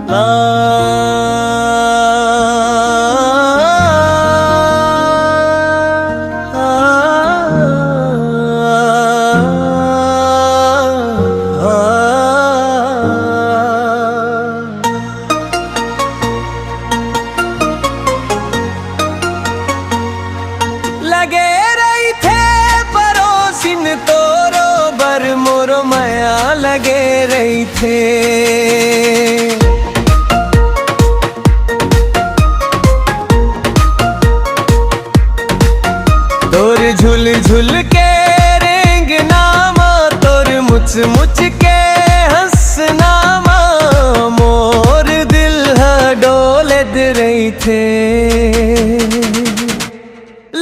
लगे रही थे परोसिन तोरो बर मोरो माया लगे रही थे। तोर झुल झुल के रेंग नामा तोर मुच मुच के हंसनामा मोर दिल है डोले दे रही थे।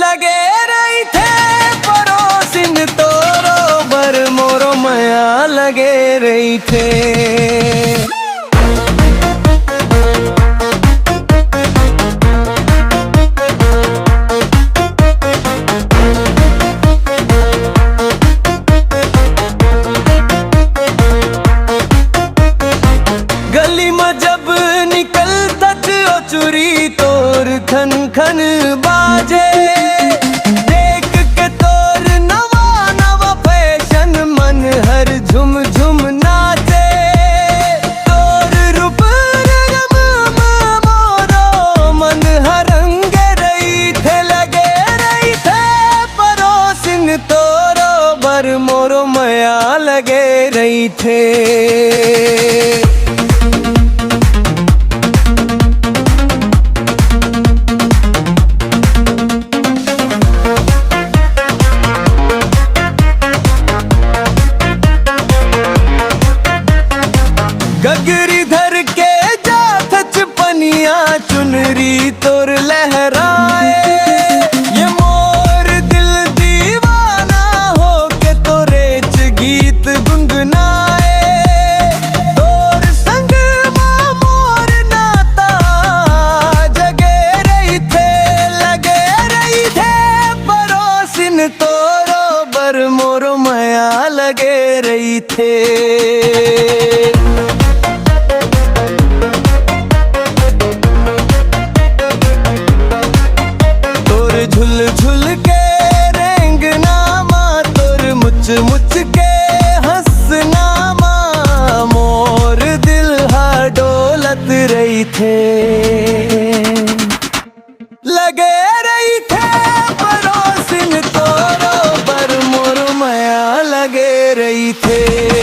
लगे रही थे परोसिन तोरो बर मोरो माया लगे रही थे। गली में जब निकलता ओ चुरी तोर खन खन बाजे, देख के तोर नवा नवा फैशन मन हर झुम झुम नाचे। तोर रूप रंग मोरो मन हरंग रही थे। लगे रही थे परोसिन तोरो बर मोरो माया लगे रही थे। गगरी धर के जात चपनिया चुनरी तोर लहराए। ये मोर दिल दीवाना हो के तोरे च गीत गुनगुनाए। तोर संग मोर नाता जगे रही थे। लगे रही थे परोसिन तोरो बर मोरो माया लगे रही थे। झुल झुल के रेंग नामा तोर मुच मुच के हंसनामा मोर दिल हा डोलत रही थे। लगे रही थे परोसिन तोरो बर मोर माया लगे रही थे।